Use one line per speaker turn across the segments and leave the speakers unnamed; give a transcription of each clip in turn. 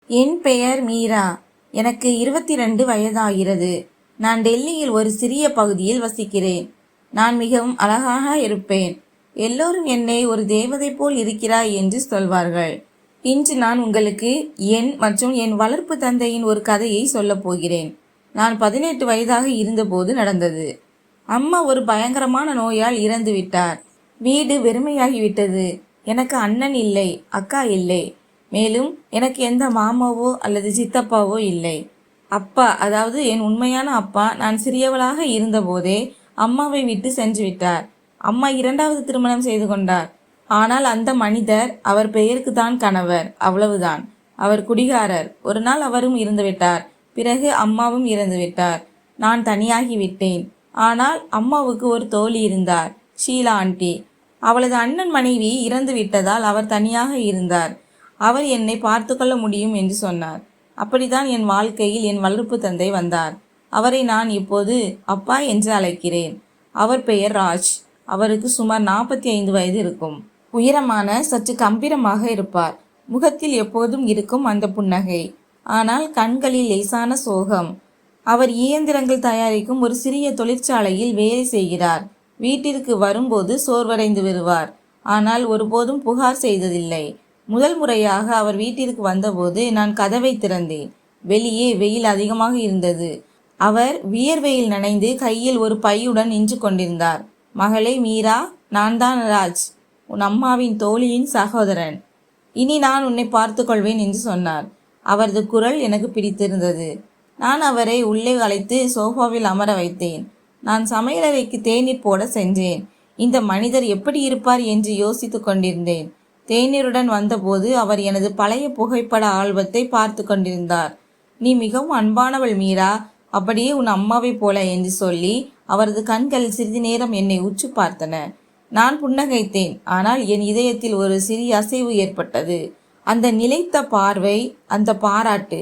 என் பெயர் மீரா. எனக்கு 22 வயதாகிறது. நான் டெல்லியில் ஒரு சிறிய பகுதியில் வசிக்கிறேன். நான் மிகவும் அழகாக இருப்பேன். எல்லோரும் என்னை ஒரு தேவதை போல் இருக்கிறாய் என்று சொல்வார்கள். இன்று நான் உங்களுக்கு என் மற்றும் என் வளர்ப்பு தந்தையின் ஒரு கதையை சொல்லப் போகிறேன். நான் 18 வயதாக இருந்தபோது நடந்தது. அம்மா ஒரு பயங்கரமான நோயால் இறந்து விட்டார். வீடு வெறுமையாகிவிட்டது. எனக்கு அண்ணன் இல்லை, அக்கா இல்லை. மேலும் எனக்கு எந்த மாமாவோ அல்லது சித்தப்பாவோ இல்லை. அப்பா, அதாவது என் உண்மையான அப்பா, நான் சிறியவளாக இருந்தபோதே அம்மாவை விட்டு சென்று விட்டார். அம்மா 2வது திருமணம் செய்து கொண்டார். ஆனால் அந்த மனிதர் அவர் பெயருக்கு தான் கணவர், அவ்வளவுதான். அவர் குடிகாரர். ஒரு நாள் அவரும் இறந்துவிட்டார். பிறகு அம்மாவும் இறந்துவிட்டார். நான் தனியாகி விட்டேன். ஆனால் அம்மாவுக்கு ஒரு தோழி இருந்தார், ஷீலா ஆண்டி. அவளது அண்ணன் மனைவி இறந்து விட்டதால் அவர் தனியாக இருந்தார். அவர் என்னை பார்த்து கொள்ள முடியும் என்று சொன்னார். அப்படித்தான் என் வாழ்க்கையில் என் வளர்ப்பு தந்தை வந்தார். அவரை நான் இப்போது அப்பா என்று அழைக்கிறேன். அவர் பெயர் ராஜ். அவருக்கு சுமார் 45 வயது இருக்கும். உயரமான, சற்று கம்பீரமாக இருப்பார். முகத்தில் எப்போதும் இருக்கும் அந்த புன்னகை. ஆனால் கண்களில் லேசான சோகம். அவர் இயந்திரங்கள் தயாரிக்கும் ஒரு சிறிய தொழிற்சாலையில் வேலை செய்கிறார். வீட்டிற்கு வரும்போது சோர்வடைந்து வருவார். ஆனால் ஒருபோதும் புகார் செய்ததில்லை. முதல் முறையாக அவர் வீட்டிற்கு வந்தபோது நான் கதவை திறந்தேன். வெளியே வெயில் அதிகமாக இருந்தது. அவர் வியர்வையில் நனைந்து கையில் ஒரு பையுடன் நின்று கொண்டிருந்தார். மகளே மீரா, நான் தான் ராஜ், உன் அம்மாவின் தோழியின் சகோதரன். இனி நான் உன்னை பார்த்து கொள்வேன் என்று சொன்னார். அவரது குரல் எனக்கு பிடித்திருந்தது. நான் அவரை உள்ளே அழைத்து சோஃபாவில் அமர வைத்தேன். நான் சமையலறைக்கு தேநீர் போட சென்றேன். இந்த மனிதர் எப்படி இருப்பார் என்று யோசித்து கொண்டிருந்தேன். தேநீருடன் வந்தபோது அவர் எனது பழைய புகைப்பட ஆல்பத்தை பார்த்து கொண்டிருந்தார். நீ மிகவும் அன்பானவள் மீரா, அப்படியே உன் அம்மாவைப் போல என்று சொல்லி அவரது கண்கள் சிறிது நேரம் என்னை உற்று பார்த்தன. நான் புன்னகைத்தேன். ஆனால் என் இதயத்தில் ஒரு சிறிய அசைவு ஏற்பட்டது. அந்த நிலைத்த பார்வை, அந்த பாராட்டு.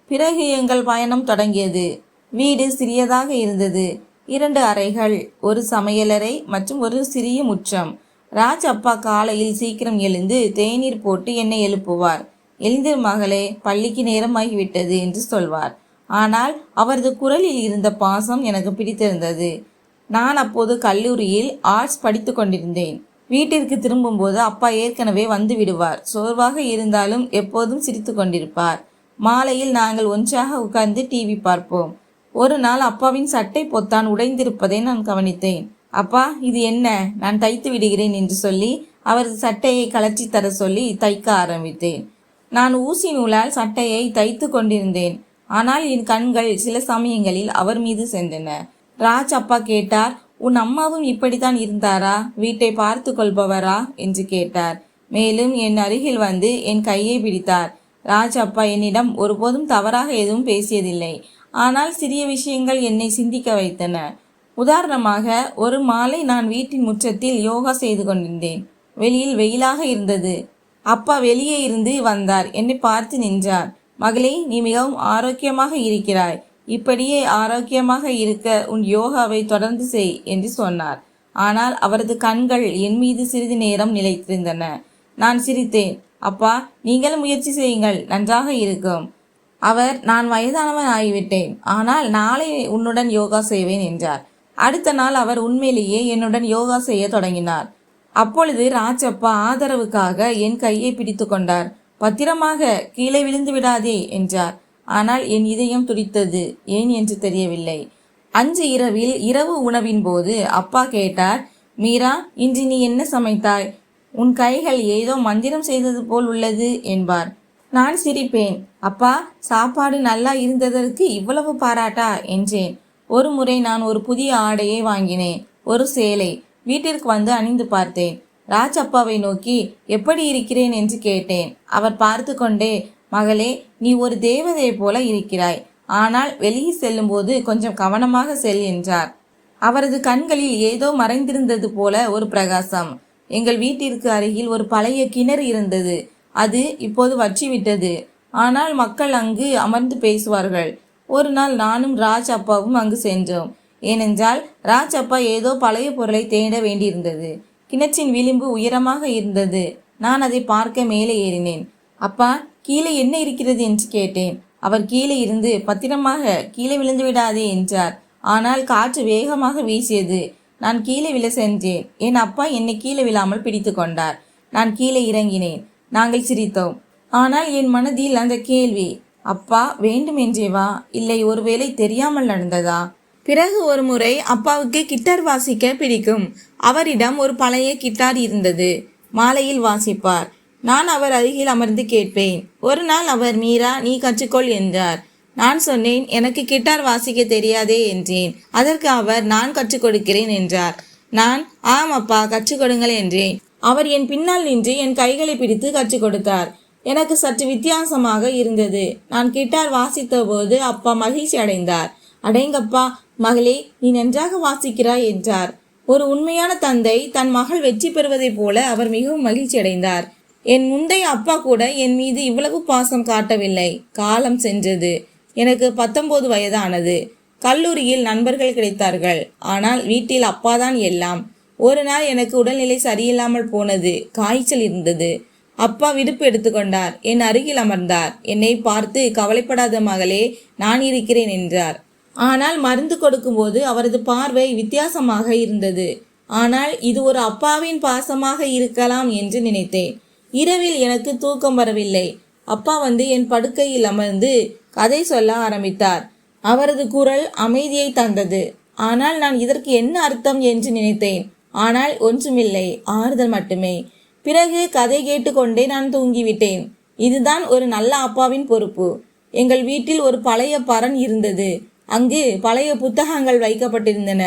பிறகு எங்கள் பயணம் தொடங்கியது. வீடு சிறியதாக இருந்தது. 2 அறைகள், ஒரு சமையலறை மற்றும் ஒரு சிறிய முற்றம். ராஜ் அப்பா காலையில் சீக்கிரம் எழுந்து தேநீர் போட்டு என்னை எழுப்புவார். எழுந்திரு மகளே, பள்ளிக்கு நேரமாகிவிட்டது என்று சொல்வார். ஆனால் அவரது குரலில் இருந்த பாசம் எனக்கு பிடித்திருந்தது. நான் அப்போது கல்லூரியில் ஆர்ட்ஸ் படித்து கொண்டிருந்தேன். வீட்டிற்கு திரும்பும்போது அப்பா ஏற்கனவே வந்து விடுவார். சோர்வாக இருந்தாலும் எப்போதும் சிரித்து கொண்டிருப்பார். மாலையில் நாங்கள் ஒன்றாக உட்கார்ந்து டிவி பார்ப்போம். ஒரு நாள் அப்பாவின் சட்டை பொத்தான் உடைந்திருப்பதை நான் கவனித்தேன். அப்பா, இது என்ன? நான் தைத்து விடுகிறேன் என்று சொல்லி அவரது சட்டையை கலற்றி தர சொல்லி தைக்க ஆரம்பித்தேன். நான் ஊசி நூலால் சட்டையை தைத்து கொண்டிருந்தேன். ஆனால் என் கண்கள் சில சமயங்களில் அவர் மீது சென்றன. ராஜ் அப்பா கேட்டார், உன் அம்மாவும் இப்படித்தான் இருந்தாரா? வீட்டை பார்த்து கொள்பவரா என்று கேட்டார். மேலும் என் அருகில் வந்து என் கையை பிடித்தார். ராஜ் அப்பா என்னிடம் ஒருபோதும் தவறாக எதுவும் பேசியதில்லை. ஆனால் சிறிய விஷயங்கள் என்னை சிந்திக்க வைத்தன. உதாரணமாக, ஒரு மாலை நான் வீட்டின் முற்றத்தில் யோகா செய்து கொண்டிருந்தேன். வெளியில் வெயிலாக இருந்தது. அப்பா வெளியே இருந்து வந்தார். என்னை பார்த்து நின்றார். மகளே, நீ மிகவும் ஆரோக்கியமாக இருக்கிறாய். இப்படியே ஆரோக்கியமாக இருக்க உன் யோகாவை தொடர்ந்து செய் என்று சொன்னார். ஆனால் அவரது கண்கள் என் மீது சிறிது நேரம் நிலைத்திருந்தன. நான் சிரித்தேன். அப்பா, நீங்களும் முயற்சி செய்யுங்கள், நன்றாக இருக்கும். அவர், நான் வயதானவன் ஆகிவிட்டேன், ஆனால் நாளை உன்னுடன் யோகா செய்வேன் என்றார். அடுத்த நாள் அவர் உண்மையிலேயே என்னுடன் யோகா செய்ய தொடங்கினார். அப்பொழுது ராஜப்பா ஆதரவுக்காக என் கையை பிடித்து கொண்டார். பத்திரமாக, கீழே விழுந்து விடாதே என்றார். ஆனால் என் இதயம் துடித்தது. ஏன் என்று தெரியவில்லை. அன்று இரவில் இரவு உணவின் போது அப்பா கேட்டார், மீரா, இன்று நீ என்ன சமைத்தாய்? உன் கைகள் ஏதோ மந்திரம் செய்தது போல் உள்ளது என்பார். நான் சிரிப்பேன். அப்பா, சாப்பாடு நல்லா இருந்ததற்கு இவ்வளவு பாராட்டா என்றேன். ஒரு முறை நான் ஒரு புதிய ஆடையை வாங்கினேன், ஒரு சேலை. வீட்டிற்கு வந்து அணிந்து பார்த்தேன். ராஜ் அப்பாவை நோக்கி எப்படி இருக்கிறேன் என்று கேட்டேன். அவர் பார்த்து கொண்டே, மகளே, நீ ஒரு தேவதையை போல இருக்கிறாய். ஆனால் வெளியே செல்லும் போது கொஞ்சம் கவனமாக செல் என்றார். அவரது கண்களில் ஏதோ மறைந்திருந்தது போல ஒரு பிரகாசம். எங்கள் வீட்டிற்கு அருகில் ஒரு பழைய கிணறு இருந்தது. அது இப்போது வற்றிவிட்டது. ஆனால் மக்கள் அங்கு அமர்ந்து பேசுவார்கள். ஒரு நாள் நானும் ராஜ் அப்பாவும் அங்கு சென்றோம். ஏனென்றால் ராஜ் அப்பா ஏதோ பழைய பொருளை தேட வேண்டியிருந்தது. கிணற்றின் விளிம்பு உயரமாக இருந்தது. நான் அதை பார்க்க மேலே ஏறினேன். அப்பா, கீழே என்ன இருக்கிறது என்று கேட்டேன். அவர் கீழே இருந்து பத்திரமாக கீழே விழுந்து விடாதே என்றார். ஆனால் காற்று வேகமாக வீசியது. நான் கீழே விழ சென்றேன். என் அப்பா என்னை கீழே விழாமல் பிடித்து கொண்டார். நான் கீழே இறங்கினேன். நாங்கள் சிரித்தோம். ஆனால் என் மனதில் அந்த கேள்வி, அப்பா வேண்டுமென்றேவா, இல்லை ஒருவேளை தெரியாமல் நடந்ததா? பிறகு ஒரு முறை அப்பாவுக்கு கிட்டார் வாசிக்க பிடிக்கும். அவரிடம் ஒரு பழைய கிட்டார் இருந்தது. மாலையில் வாசிப்பார். நான் அவர் அருகில் அமர்ந்து கேட்பேன். ஒரு நாள் அவர், மீரா நீ கற்றுக்கொள் என்றார். நான் சொன்னேன், எனக்கு கிட்டார் வாசிக்க தெரியாதே என்றேன். அதற்கு அவர், நான் கற்றுக் கொடுக்கிறேன் என்றார். நான், ஆம் அப்பா கற்றுக் கொடுங்கள் என்றேன். அவர் என் பின்னால் நின்று என் கைகளை பிடித்து கற்றுக் கொடுத்தார். எனக்கு சற்று வித்தியாசமாக இருந்தது. நான் கிட்டார் வாசித்த போது அப்பா மகிழ்ச்சி அடைந்தார். அடேங்கப்பா மகளே, நீ நன்றாக வாசிக்கிறாய் என்றார். ஒரு உண்மையான தந்தை தன் மகள் வெற்றி பெறுவதைப் போல அவர் மிகவும் மகிழ்ச்சி அடைந்தார். என் முந்தைய அப்பா கூட என் மீது இவ்வளவு பாசம் காட்டவில்லை. காலம் சென்றது. எனக்கு 19 வயதானது. கல்லூரியில் நண்பர்கள் கிடைத்தார்கள். ஆனால் வீட்டில் அப்பாதான் எல்லாம். ஒரு நாள் எனக்கு உடல்நிலை சரியில்லாமல் போனது. காய்ச்சல் இருந்தது. அப்பா விடுப்பு எடுத்துக்கொண்டார். என் அருகில் அமர்ந்தார். என்னை பார்த்து, கவலைப்படாத மகளே, நான் இருக்கிறேன் என்றார். ஆனால் மருந்து கொடுக்கும்போது அவரது பார்வை வித்தியாசமாக இருந்தது. ஆனால் இது ஒரு அப்பாவின் பாசமாக இருக்கலாம் என்று நினைத்தேன். இரவில் எனக்கு தூக்கம் வரவில்லை. அப்பா வந்து என் படுக்கையில் அமர்ந்து கதை சொல்ல ஆரம்பித்தார். அவரது குரல் அமைதியை தந்தது. ஆனால் நான் இதற்கு என்ன அர்த்தம் என்று நினைத்தேன். ஆனால் ஒன்றுமில்லை, ஆறுதல் மட்டுமே. பிறகு கதை கேட்டுக்கொண்டே நான் தூங்கிவிட்டேன். இதுதான் ஒரு நல்ல அப்பாவின் பொறுப்பு. எங்கள் வீட்டில் ஒரு பழைய பரண் இருந்தது. அங்கு பழைய புத்தகங்கள் வைக்கப்பட்டிருந்தன.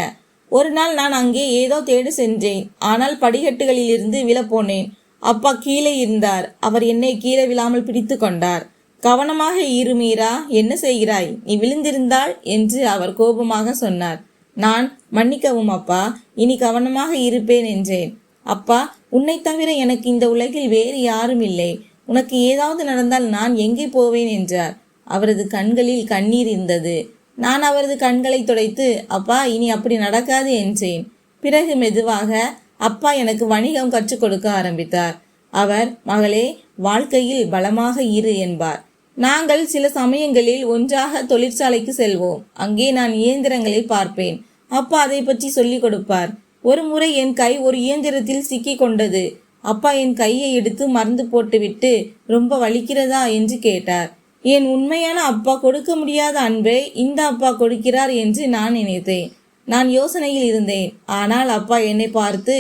ஒரு நாள் நான் அங்கே ஏதோ தேட சென்றேன். ஆனால் படிக்கட்டுகளில் இருந்து விழப்போனேன். அப்பா கீழே இருந்தார். அவர் என்னை கீழே விழாமல் பிடித்து கொண்டார். கவனமாக இரு மீரா, என்ன செய்கிறாய், நீ விழுந்திருந்தாள் என்று அவர் கோபமாக சொன்னார். நான், மன்னிக்கவும் அப்பா, இனி கவனமாக இருப்பேன் என்றேன். அப்பா, உன்னை தவிர எனக்கு இந்த உலகில் வேறு யாரும் இல்லை. உனக்கு ஏதாவது நடந்தால் நான் எங்கே போவேன் என்றார். அவரது கண்களில் கண்ணீர் இருந்தது. நான் அவரது கண்களை துடைத்து, அப்பா இனி அப்படி நடக்காது என்றேன். பிறகு மெதுவாக அப்பா எனக்கு வணிகம் கற்றுக் கொடுக்க ஆரம்பித்தார். அவர், மகளே, வாழ்க்கையில் பலமாக இரு என்பார். நாங்கள் சில சமயங்களில் ஒன்றாக தொழிற்சாலைக்கு செல்வோம். அங்கே நான் இயந்திரங்களை பார்ப்பேன். அப்பா அதை பற்றி சொல்லிக் கொடுப்பார். ஒரு முறை என் கை ஒரு இயந்திரத்தில் சிக்கி கொண்டது. அப்பா என் கையை எடுத்து மருந்து போட்டுவிட்டு, ரொம்ப வலிக்கிறதா என்று கேட்டார். என் உண்மையான அப்பா கொடுக்க முடியாத அன்பை இந்த அப்பா கொடுக்கிறார் என்று நான் நினைத்தேன். நான் யோசனையில் இருந்தேன். ஆனால் அப்பா என்னை பார்த்து,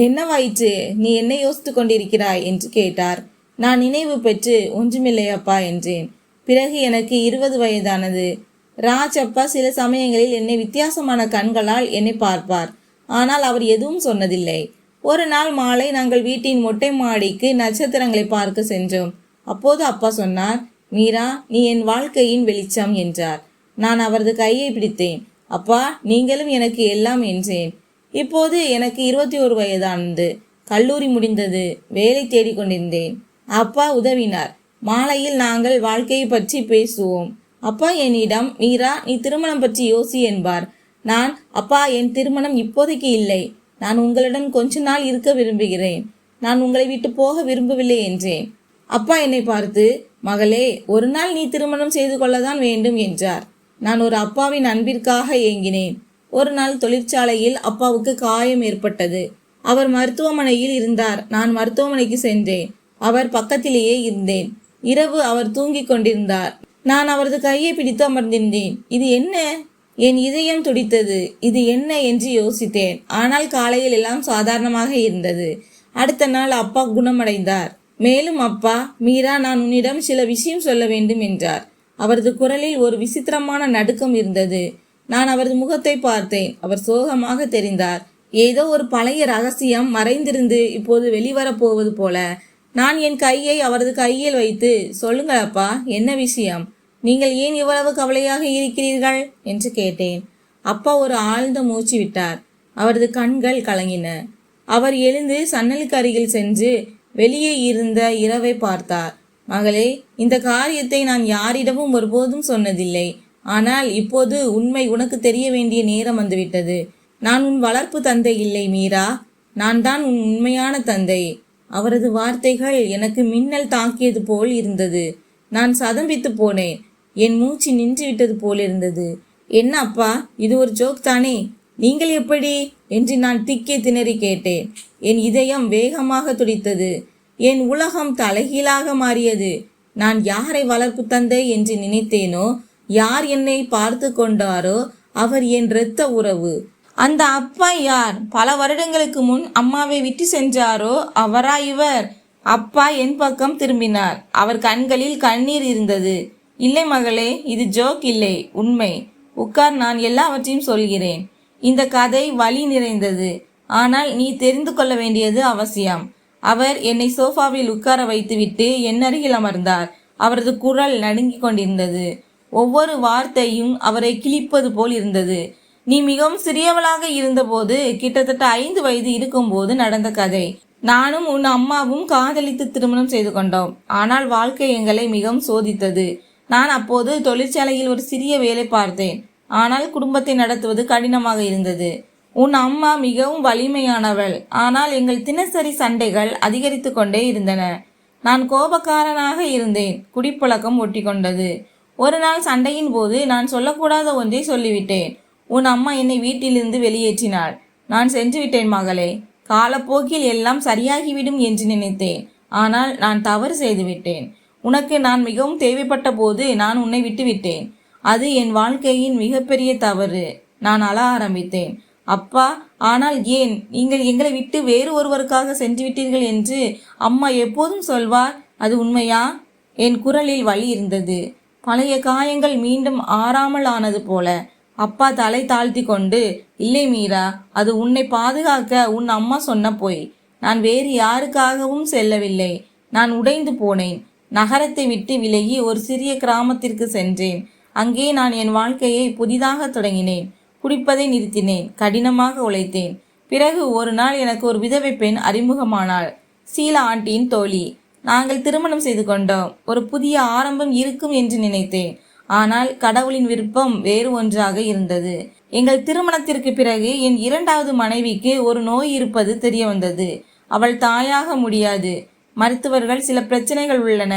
என்னவாயிற்று, நீ என்ன யோசித்து கொண்டிருக்கிறாய் என்று கேட்டார். நான் நினைவு பெற்று, ஒன்றுமில்லை அப்பா என்றேன். பிறகு எனக்கு 20 வயதானது. ராஜ் அப்பா சில சமயங்களில் என்னை வித்தியாசமான கண்களால் என்னை பார்ப்பார். ஆனால் அவர் எதுவும் சொன்னதில்லை. ஒரு நாள் மாலை நாங்கள் வீட்டின் மொட்டை மாடிக்கு நட்சத்திரங்களை பார்க்க சென்றோம். அப்போது அப்பா சொன்னார், மீரா, நீ என் வாழ்க்கையின் வெளிச்சம் என்றார். நான் அவரது கையை பிடித்தேன். அப்பா, நீங்களும் எனக்கு எல்லாம் என்றேன். இப்போது எனக்கு 21 வயதானது. கல்லூரி முடிந்தது. வேலை தேடிக்கொண்டிருந்தேன். அப்பா உதவினார். மாலையில் நாங்கள் வாழ்க்கையை பற்றி பேசுவோம். அப்பா என்னிடம், மீரா, நீ திருமணம் பற்றி யோசி என்பார். நான், அப்பா என் திருமணம் இப்போதைக்கு இல்லை. நான் உங்களுடன் கொஞ்ச நாள் இருக்க விரும்புகிறேன். நான் உங்களை விட்டு போக விரும்பவில்லை என்றேன். அப்பா என்னை பார்த்து, மகளே, ஒரு நாள் நீ திருமணம் செய்து கொள்ளதான் வேண்டும் என்றார். நான் ஒரு அப்பாவின் அன்பிற்காக ஏங்கினேன். ஒரு நாள் தொழிற்சாலையில் அப்பாவுக்கு காயம் ஏற்பட்டது. அவர் மருத்துவமனையில் இருந்தார். நான் மருத்துவமனைக்கு சென்றேன். அவர் பக்கத்திலேயே இருந்தேன். இரவு அவர் தூங்கிக் கொண்டிருந்தார். நான் அவரது கையை பிடித்து அமர்ந்திருந்தேன். இது என்ன? என் இதயம் துடித்தது. இது என்ன என்று யோசித்தேன். ஆனால் காலையில் எல்லாம் சாதாரணமாக இருந்தது. அடுத்த நாள் அப்பா குணமடைந்தார். மேலும் அப்பா, மீரா, நான் உன்னிடம் சில விஷயம் சொல்ல வேண்டும் என்றார். அவரது குரலில் ஒரு விசித்திரமான நடுக்கம் இருந்தது. நான் அவரது முகத்தை பார்த்தேன். அவர் சோகமாக தெரிந்தார். ஏதோ ஒரு பழைய ரகசியம் மறைந்திருந்து இப்போது வெளிவரப் போவது போல. நான் என் கையை அவரது கையில் வைத்து, சொல்லுங்கள் அப்பா, என்ன விஷயம்? நீங்கள் ஏன் இவ்வளவு கவலையாக இருக்கிறீர்கள் என்று கேட்டேன். அப்பா ஒரு ஆழ்ந்த மூச்சு விட்டார். அவரது கண்கள் கலங்கின. அவர் எழுந்து சன்னலுக்கு அருகில் சென்று வெளியே இருந்த இரவை பார்த்தார். மகளே, இந்த காரியத்தை நான் யாரிடமும் ஒருபோதும் சொன்னதில்லை. ஆனால் இப்போது உண்மை உனக்கு தெரிய வேண்டிய நேரம் வந்துவிட்டது. நான் உன் வளர்ப்பு தந்தை இல்லை மீரா. நான் தான் உன் உண்மையான தந்தை. அவரது வார்த்தைகள் எனக்கு மின்னல் தாக்கியது போல் இருந்தது. நான் சதம்பித்து போனேன். என் மூச்சு நின்று விட்டது போல் இருந்தது. என்ன அப்பா, இது ஒரு ஜோக் தானே? நீங்கள் எப்படி என்று நான் திக்கி திணறி கேட்டேன். என் இதயம் வேகமாக துடித்தது. என் உலகம் தலைகீழாக மாறியது. நான் யாரை வளர்ப்பு தந்தை என்று நினைத்தேனோ, யார் என்னை பார்த்து கொண்டாரோ அவர் என் இரத்த உறவு. அந்த அப்பா யார்? பல வருடங்களுக்கு முன் அம்மாவை விட்டு சென்றாரோ அவரா இவர்? அப்பா என் பக்கம் திரும்பினார். அவர் கண்களில் கண்ணீர் இருந்தது. இல்லை மகளே, இது ஜோக் இல்லை, உண்மை. உட்கார், நான் எல்லாவற்றையும் சொல்கிறேன். இந்த கதை வலி நிறைந்தது. ஆனால் நீ தெரிந்து கொள்ள வேண்டியது அவசியம். அவர் என்னை சோஃபாவில் உட்கார வைத்துவிட்டு என் அருகில் அமர்ந்தார். அவரது குரல் நடுங்கிக் கொண்டிருந்தது. ஒவ்வொரு வார்த்தையும் அவரை கிழிப்பது போல் இருந்தது. நீ மிகவும் சிறியவளாக இருந்தபோது, கிட்டத்தட்ட 5 வயது இருக்கும்போது நடந்த கதை. நானும் உன் அம்மாவும் காதலித்து திருமணம் செய்து கொண்டோம். ஆனால் வாழ்க்கை எங்களை மிகவும் சோதித்தது. நான் அப்போது தொழிற்சாலையில் ஒரு சிறிய வேலை பார்த்தேன். ஆனால் குடும்பத்தை நடத்துவது கடினமாக இருந்தது. உன் அம்மா மிகவும் வலிமையானவள். ஆனால் எங்கள் தினசரி சண்டைகள் அதிகரித்து கொண்டே இருந்தன. நான் கோபக்காரனாக இருந்தேன். குடிப்பழக்கம் ஒட்டி கொண்டது. ஒரு நாள் சண்டையின் போது நான் சொல்லக்கூடாத ஒன்றை சொல்லிவிட்டேன். உன் அம்மா என்னை வீட்டிலிருந்து வெளியேற்றினாள். நான் சென்று விட்டேன் மகளே. காலப்போக்கில் எல்லாம் சரியாகிவிடும் என்று நினைத்தேன். ஆனால் நான் தவறு செய்துவிட்டேன். உனக்கு நான் மிகவும் தேவைப்பட்ட போது நான் உன்னை விட்டுவிட்டேன். அது என் வாழ்க்கையின் மிகப்பெரிய தவறு. நான் அழ ஆரம்பித்தேன். அப்பா, ஆனால் ஏன்? நீங்கள் எங்களை விட்டு வேறு ஒருவருக்காக சென்று விட்டீர்கள் என்று அம்மா எப்போதும் சொல்வார். அது உண்மையா? என் குரலில் வலி இருந்தது. பழைய காயங்கள் மீண்டும் ஆறாமல் ஆனது போல. அப்பா தலை தாழ்த்தி கொண்டு, இல்லை மீரா, அது உன்னை பாதுகாக்க உன் அம்மா சொன்ன போய். நான் வேறு யாருக்காகவும் செல்லவில்லை. நான் உடைந்து போனேன். நகரத்தை விட்டு விலகி ஒரு சிறிய கிராமத்திற்கு சென்றேன். அங்கே நான் என் வாழ்க்கையை புதிதாக தொடங்கினேன். குடிப்பதை நிறுத்தினேன். கடினமாக உழைத்தேன். பிறகு ஒரு நாள் எனக்கு ஒரு விதவை பெண் அறிமுகமானாள். சீலா ஆண்டியின் தோழி. நாங்கள் திருமணம் செய்து கொண்டோம். ஒரு புதிய ஆரம்பம் இருக்கும் என்று நினைத்தேன். ஆனால் கடவுளின் விருப்பம் வேறு ஒன்றாக இருந்தது. எங்கள் திருமணத்திற்கு பிறகு என் 2வது மனைவிக்கு ஒரு நோய் இருப்பது தெரிய வந்தது. அவள் தாயாக முடியாது. மருத்துவர்கள் சில பிரச்சனைகள் உள்ளன,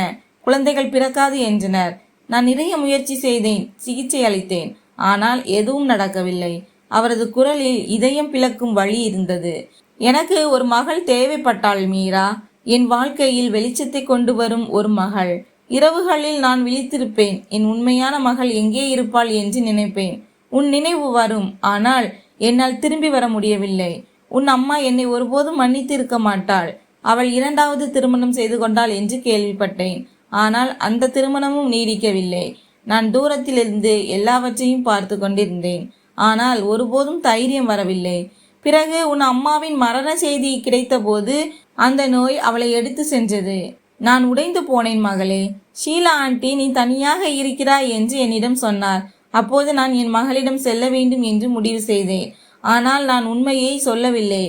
குழந்தைகள் பிறக்காது என்றனர். நான் நிறைய முயற்சி செய்தேன், சிகிச்சை அளித்தேன். ஆனால் எதுவும் நடக்கவில்லை. அவரது குரலில் இதயம் பிளக்கும் வழி இருந்தது. எனக்கு ஒரு மகள் தேவைப்பட்டாள் மீரா. என் வாழ்க்கையில் வெளிச்சத்தை கொண்டு வரும் ஒரு மகள். இரவுகளில் நான் விழித்திருப்பேன். என் உண்மையான மகள் எங்கே இருப்பாள் என்று நினைப்பேன். உன் நினைவு வரும். ஆனால் என்னால் திரும்பி வர முடியவில்லை. உன் அம்மா என்னை ஒருபோதும் மன்னித்து இருக்க மாட்டாள். அவள் 2வது திருமணம் செய்து கொண்டாள் என்று கேள்விப்பட்டேன். ஆனால் அந்த திருமணமும் நீடிக்கவில்லை. நான் தூரத்திலிருந்து எல்லாவற்றையும் பார்த்து கொண்டிருந்தேன். ஆனால் ஒருபோதும் தைரியம் வரவில்லை. பிறகு உன் அம்மாவின் மரண செய்தி கிடைத்தபோது அந்த நோய் அவளை எடுத்து சென்றது. நான் உடைந்து போனேன் மகளே. ஷீலா ஆண்டி, நீ தனியாக இருக்கிறாய் என்று என்னிடம் சொன்னார். அப்போது நான் என் மகளிடம் செல்ல வேண்டும் என்று முடிவு செய்தேன். ஆனால் நான் உண்மையை சொல்லவில்லை.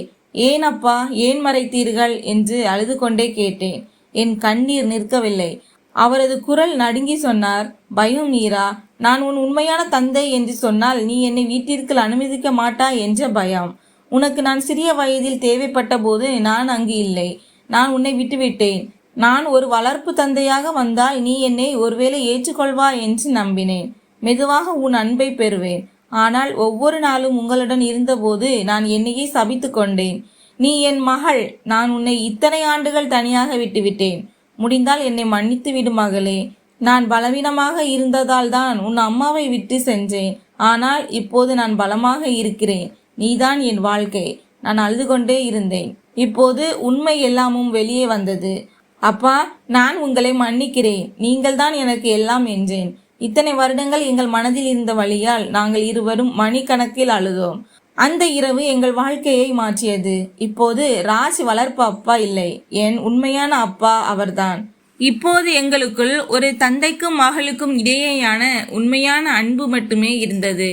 ஏன் அப்பா, ஏன் மறைத்தீர்கள் என்று அழுது கொண்டே கேட்டேன். என் கண்ணீர் நிற்கவில்லை. அவரது குரல் நடுங்கி சொன்னார், பயம் மீரா. நான் உன் உண்மையான தந்தை என்று சொன்னால் நீ என்னை வீட்டிற்கு அனுமதிக்க மாட்டாய் என்ற பயம். உனக்கு நான் சிறிய வயதில் தேவைப்பட்ட போது நான் அங்கு இல்லை. நான் உன்னை விட்டுவிட்டேன். நான் ஒரு வளர்ப்பு தந்தையாக வந்தால் நீ என்னை ஒருவேளை ஏற்றுக்கொள்வா என்று நம்பினேன். மெதுவாக உன் அன்பை பெறுவேன். ஆனால் ஒவ்வொரு நாளும் உங்களுடன் இருந்தபோது நான் என்னையே சபித்து கொண்டேன். நீ என் மகள். நான் உன்னை இத்தனை ஆண்டுகள் தனியாக விட்டுவிட்டேன். முடிந்தால் என்னை மன்னித்து விடு மகளே. நான் பலவீனமாக இருந்ததால் தான் உன் அம்மாவை விட்டு சென்றேன். ஆனால் இப்போது நான் பலமாக இருக்கிறேன். நீதான் என் வாழ்க்கை. நான் அழுது கொண்டே இருந்தேன். இப்போது உண்மை எல்லாமும் வெளியே வந்தது. அப்பா, நான் உங்களை மன்னிக்கிறேன். நீங்கள் தான் எனக்கு எல்லாம் என்றேன். இத்தனை வருடங்கள் எங்கள் மனதில் இருந்த வழியால் நாங்கள் இருவரும் மணிக்கணக்கில் அழுதோம். அந்த இரவு எங்கள் வாழ்க்கையை மாற்றியது. இப்போது ராஜ் வளர்ப்பு அப்பா இல்லை, என் உண்மையான அப்பா அவர்தான். இப்போது எங்களுக்குள் ஒரு தந்தைக்கும் மகளுக்கும் இடையேயான உண்மையான அன்பு மட்டுமே இருந்தது.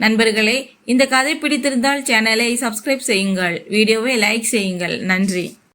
நண்பர்களே, இந்த கதை பிடித்திருந்தால் சேனலை சப்ஸ்கிரைப் செய்யுங்கள், வீடியோவை லைக் செய்யுங்கள். நன்றி.